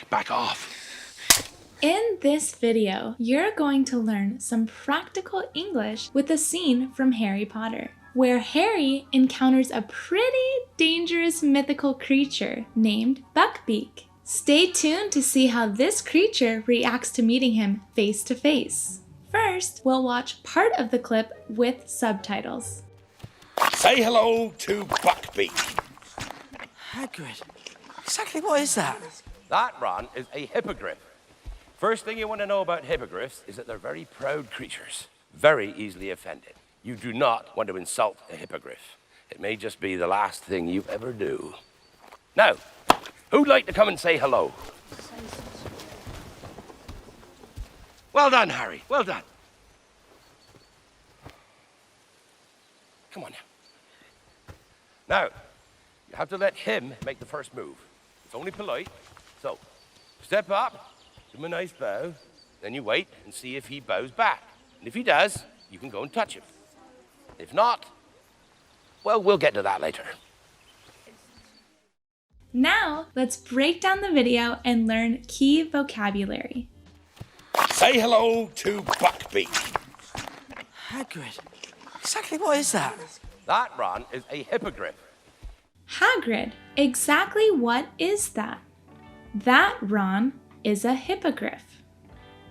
back off. In this video, you're going to learn some practical English with a scene from Harry Potter, where Harry encounters a pretty dangerous mythical creature named Buckbeak. Stay tuned to see how this creature reacts to meeting him face to face. First, we'll watch part of the clip with subtitles. Say hello to Buckbeak. Hagrid? Exactly what is that? That, Ron, is a hippogriff. First thing you want to know about hippogriffs is that they're very proud creatures, very easily offended. You do not want to insult a hippogriff. It may just be the last thing you ever do. Now, who'd like to come and say hello? Well done, Harry. Well done. Come on now. Now, you have to let him make the first move. It's only polite. So, step up. Give him a nice bow, then you wait and see if he bows back. And if he does, you can go and touch him. If not, well, we'll get to that later. Now, let's break down the video and learn key vocabulary. Say hello to Buckbeak. Hagrid? Exactly what is that? That, Ron, is a hippogriff. Hagrid, exactly what is that? That, Ron, is a hippogriff.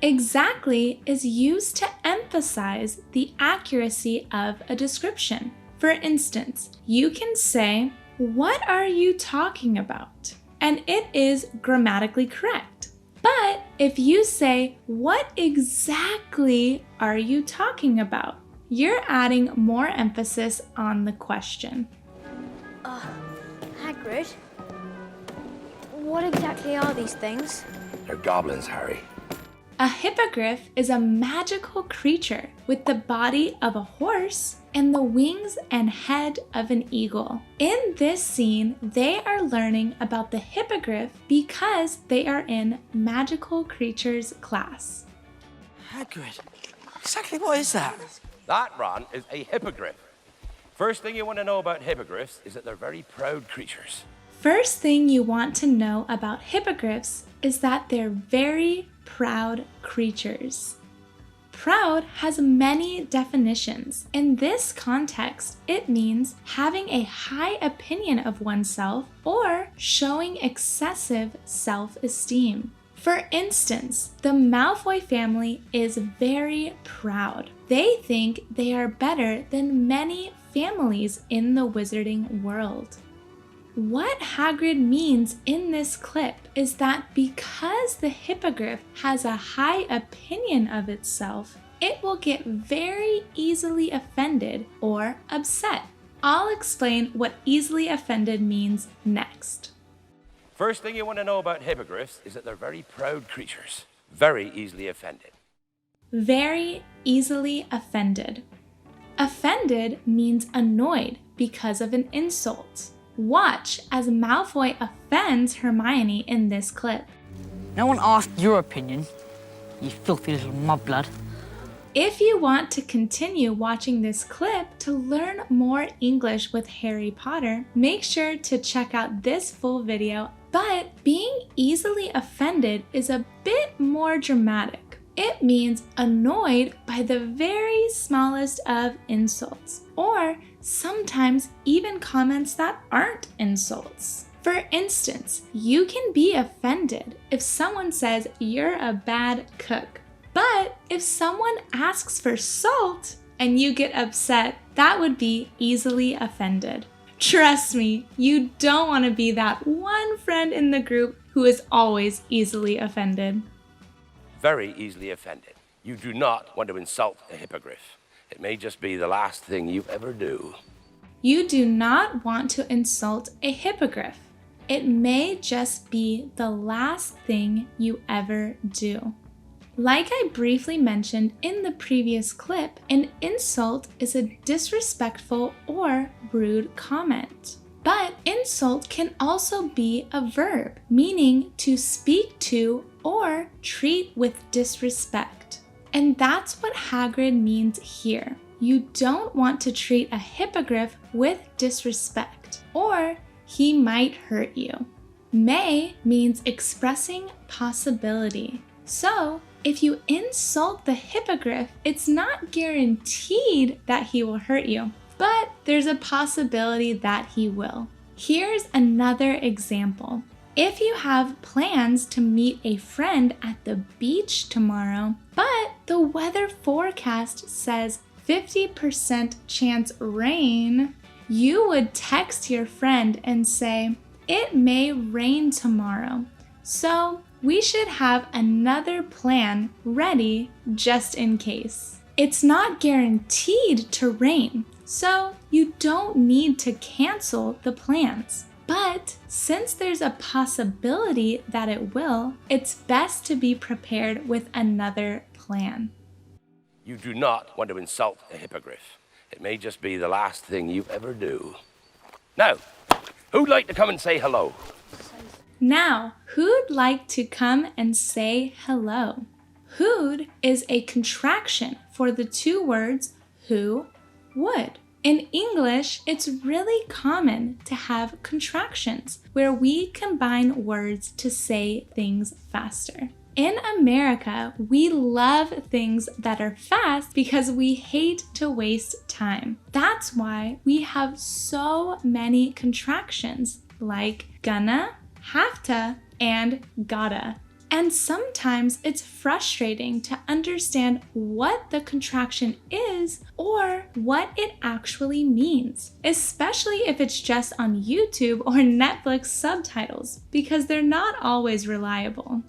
Exactly is used to emphasize the accuracy of a description. For instance, you can say, "What are you talking about?" and it is grammatically correct. But if you say, "What exactly are you talking about?" you're adding more emphasis on the question. Hagrid, what exactly are these things? They're goblins, Harry. A hippogriff is a magical creature with the body of a horse and the wings and head of an eagle. In this scene, they are learning about the hippogriff because they are in magical creatures class. Hagrid? Exactly what is that? That, Ron, is a hippogriff. First thing you want to know about hippogriffs is that they're very proud creatures. First thing you want to know about hippogriffs is that they're very proud creatures. Proud has many definitions. In this context, it means having a high opinion of oneself or showing excessive self-esteem. For instance, the Malfoy family is very proud. They think they are better than many families in the wizarding world. What Hagrid means in this clip is that because the hippogriff has a high opinion of itself, it will get very easily offended or upset. I'll explain what easily offended means next. First thing you want to know about hippogriffs is that they're very proud creatures, very easily offended. Very easily offended. Offended means annoyed because of an insult. Watch as Malfoy offends Hermione in this clip. No one asked your opinion, you filthy little mudblood. If you want to continue watching this clip to learn more English with Harry Potter, make sure to check out this full video. But being easily offended is a bit more dramatic. It means annoyed by the very smallest of insults, or sometimes even comments that aren't insults. For instance, you can be offended if someone says you're a bad cook. But if someone asks for salt and you get upset, that would be easily offended. Trust me, you don't want to be that one friend in the group who is always easily offended. Very easily offended. You do not want to insult a hippogriff. It may just be the last thing you ever do. You do not want to insult a hippogriff. It may just be the last thing you ever do. Like I briefly mentioned in the previous clip, an insult is a disrespectful or rude comment. But insult can also be a verb, meaning to speak to or treat with disrespect. And that's what Hagrid means here. You don't want to treat a hippogriff with disrespect, or he might hurt you. May means expressing possibility. So, if you insult the hippogriff, it's not guaranteed that he will hurt you, but there's a possibility that he will. Here's another example. If you have plans to meet a friend at the beach tomorrow, but the weather forecast says 50% chance rain, you would text your friend and say, "It may rain tomorrow, so we should have another plan ready just in case." It's not guaranteed to rain, so you don't need to cancel the plans. But since there's a possibility that it will, it's best to be prepared with another plan. You do not want to insult a hippogriff. It may just be the last thing you ever do. Now, who'd like to come and say hello? Now, who'd like to come and say hello? Who'd is a contraction for the two words who, would. In English, it's really common to have contractions where we combine words to say things faster. In America, we love things that are fast because we hate to waste time. That's why we have so many contractions like gonna, have to, and gotta. And sometimes it's frustrating to understand what the contraction is or what it actually means, especially if it's just on YouTube or Netflix subtitles, because they're not always reliable.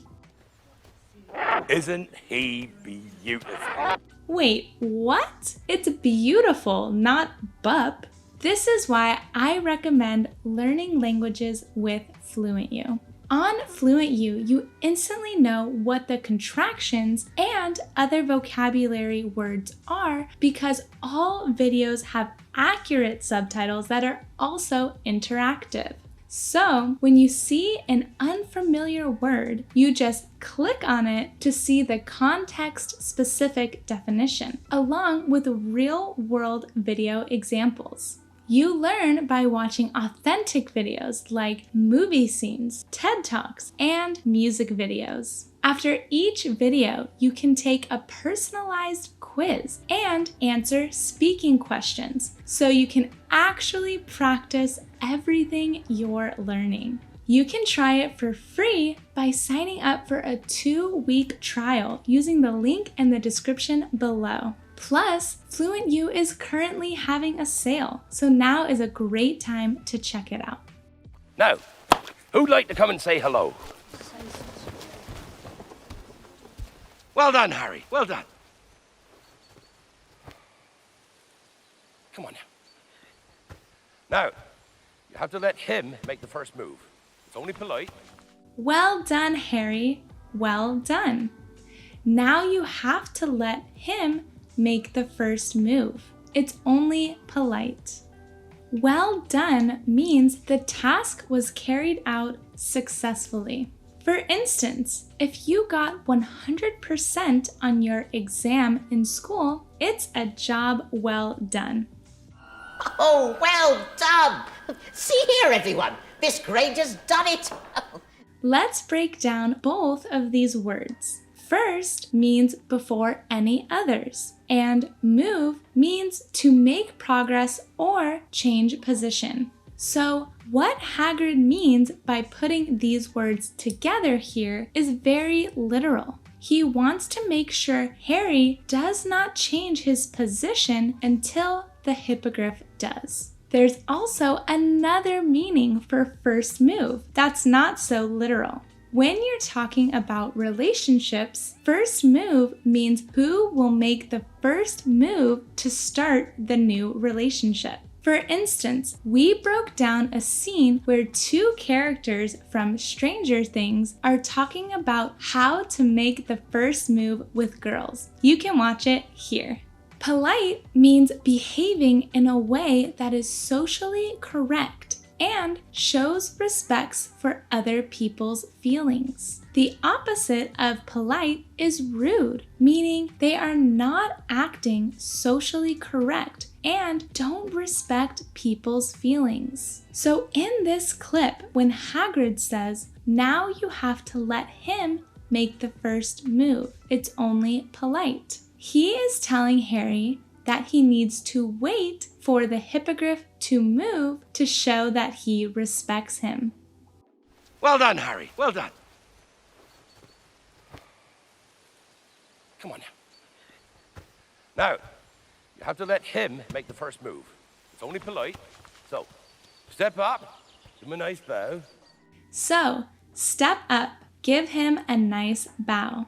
Isn't he beautiful? Wait, what? It's beautiful, not bup. This is why I recommend learning languages with FluentU. On FluentU, you instantly know what the contractions and other vocabulary words are because all videos have accurate subtitles that are also interactive. So when you see an unfamiliar word, you just click on it to see the context-specific definition, along with real-world video examples. You learn by watching authentic videos like movie scenes, TED Talks, and music videos. After each video, you can take a personalized quiz and answer speaking questions, so you can actually practice everything you're learning. You can try it for free by signing up for a 2-week trial using the link in the description below. Plus, FluentU is currently having a sale, so now is a great time to check it out. Now, who'd like to come and say hello? Well done, Harry. Well done. Come on now. Now, you have to let him make the first move. It's only polite. Well done, Harry. Well done. Now you have to let him make the first move. It's only polite. Well done means the task was carried out successfully. For instance, if you got 100% on your exam in school, it's a job well done. Oh, well done! See here, everyone. This grade has done it. Let's break down both of these words. First means before any others, and move means to make progress or change position. So what Hagrid means by putting these words together here is very literal. He wants to make sure Harry does not change his position until the hippogriff does. There's also another meaning for first move that's not so literal. When you're talking about relationships, first move means who will make the first move to start the new relationship. For instance, we broke down a scene where two characters from Stranger Things are talking about how to make the first move with girls. You can watch it here. Polite means behaving in a way that is socially correct and shows respects for other people's feelings. The opposite of polite is rude, meaning they are not acting socially correct and don't respect people's feelings. So in this clip, when Hagrid says, now you have to let him make the first move, it's only polite. He is telling Harry that he needs to wait for the hippogriff to move to show that he respects him. Well done, Harry. Well done. Come on now. Now, you have to let him make the first move. It's only polite. So, step up, give him a nice bow. So, step up, give him a nice bow.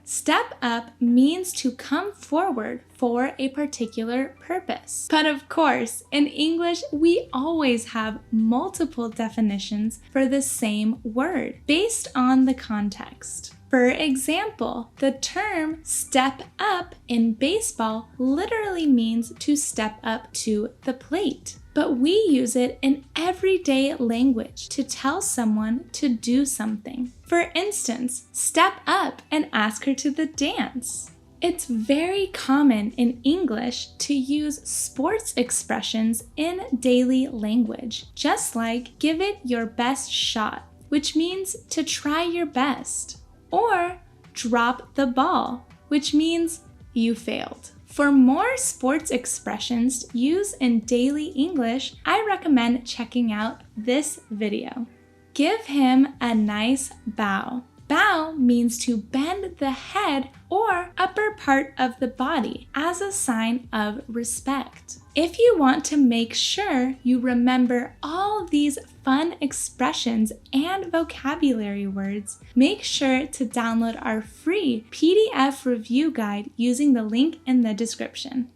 Step up means to come forward for a particular purpose. But of course, in English, we always have multiple definitions for the same word based on the context. For example, the term step up in baseball literally means to step up to the plate. But we use it in everyday language to tell someone to do something. For instance, step up and ask her to the dance. It's very common in English to use sports expressions in daily language, just like give it your best shot, which means to try your best, or drop the ball, which means you failed. For more sports expressions used in daily English, I recommend checking out this video. Give him a nice bow. Bow means to bend the head or upper part of the body as a sign of respect. If you want to make sure you remember all these fun expressions and vocabulary words, make sure to download our free PDF review guide using the link in the description.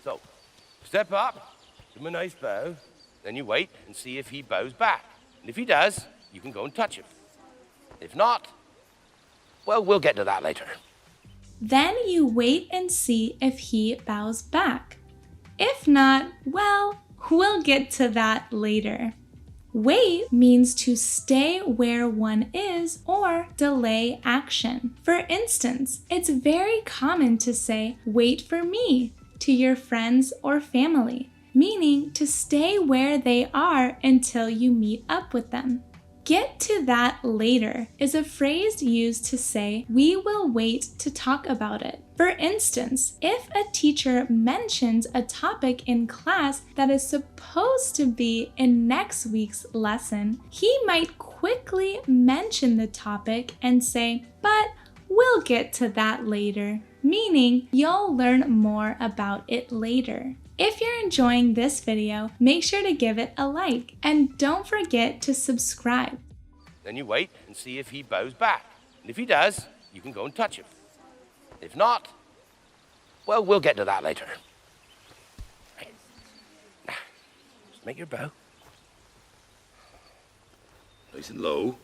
So, step up, give him a nice bow, then you wait and see if he bows back. And if he does, you can go and touch him. If not, well, we'll get to that later. Then you wait and see if he bows back. If not, well, we'll get to that later. Wait means to stay where one is or delay action. For instance, it's very common to say, "Wait for me," to your friends or family, meaning to stay where they are until you meet up with them. Get to that later is a phrase used to say we will wait to talk about it. For instance, if a teacher mentions a topic in class that is supposed to be in next week's lesson, he might quickly mention the topic and say, "But we'll get to that later," meaning you'll learn more about it later. If you're enjoying this video, make sure to give it a like and don't forget to subscribe. Then you wait and see if he bows back. And if he does, you can go and touch him. If not, well, we'll get to that later. Right. Now, just make your bow. Nice and low.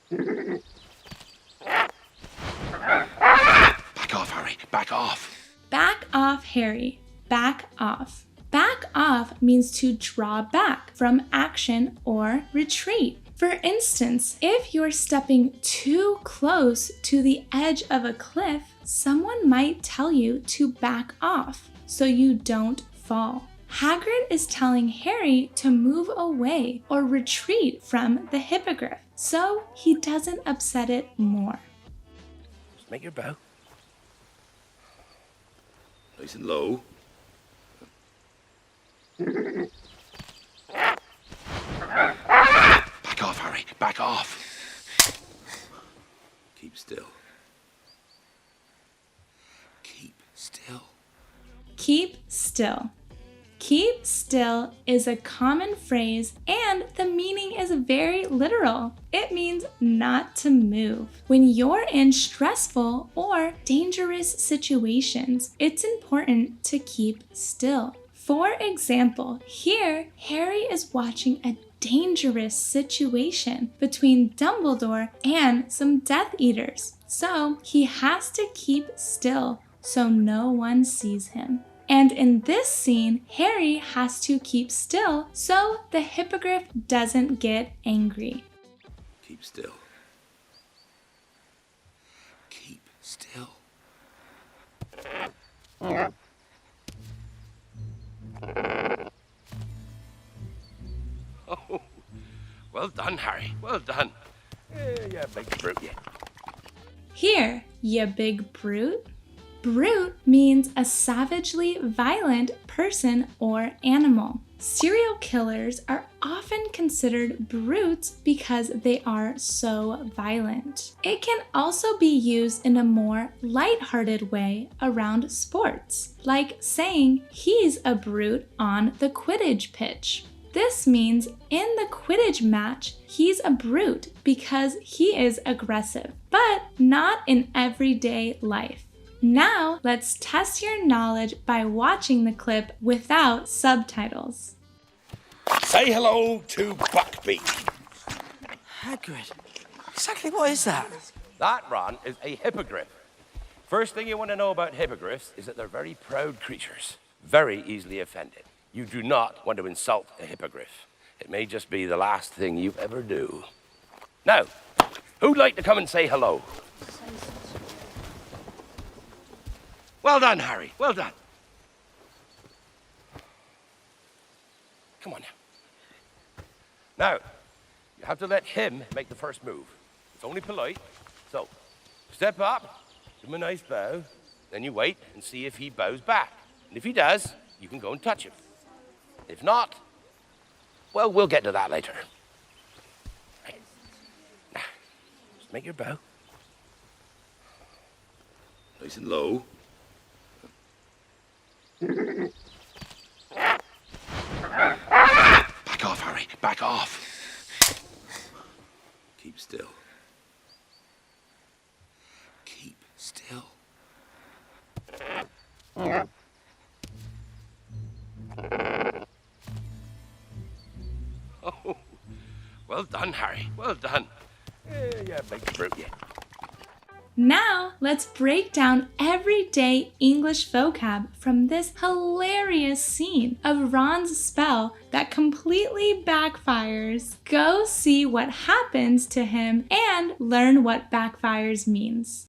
Back off, Harry. Back off. Back off, Harry. Back off. Back off means to draw back from action or retreat. For instance, if you're stepping too close to the edge of a cliff, someone might tell you to back off so you don't fall. Hagrid is telling Harry to move away or retreat from the hippogriff so he doesn't upset it more. Just make your bow. Nice and low. Back off, Harry. Back off. Keep still. Keep still. Keep still. Keep still is a common phrase and the meaning is very literal. It means not to move. When you're in stressful or dangerous situations, it's important to keep still. For example, here, Harry is watching a dangerous situation between Dumbledore and some Death Eaters. So he has to keep still so no one sees him. And in this scene, Harry has to keep still so the hippogriff doesn't get angry. Keep still. Keep still. Oh, well done, Harry. Well done. Yeah, big brute, yeah. Here, ya big brute. Brute means a savagely violent person or animal. Serial killers are often considered brutes because they are so violent. It can also be used in a more lighthearted way around sports, like saying he's a brute on the Quidditch pitch. This means in the Quidditch match, he's a brute because he is aggressive, but not in everyday life. Now, let's test your knowledge by watching the clip without subtitles. Say hello to Buckbeak. Hagrid, exactly what is that? That, Ron, is a hippogriff. First thing you want to know about hippogriffs is that they're very proud creatures, very easily offended. You do not want to insult a hippogriff. It may just be the last thing you ever do. Now, who'd like to come and say hello? Well done, Harry. Well done. Come on now. Now, you have to let him make the first move. It's only polite. So, step up, give him a nice bow, then you wait and see if he bows back. And if he does, you can go and touch him. If not, well, we'll get to that later. Right. Now, just make your bow. Nice and low. Back off, Harry. Back off. Keep still. Keep still. Oh, well done, Harry. Well done. Yeah, big brute, yeah. Now, let's break down everyday English vocab from this hilarious scene of Ron's spell that completely backfires. Go see what happens to him and learn what backfires means.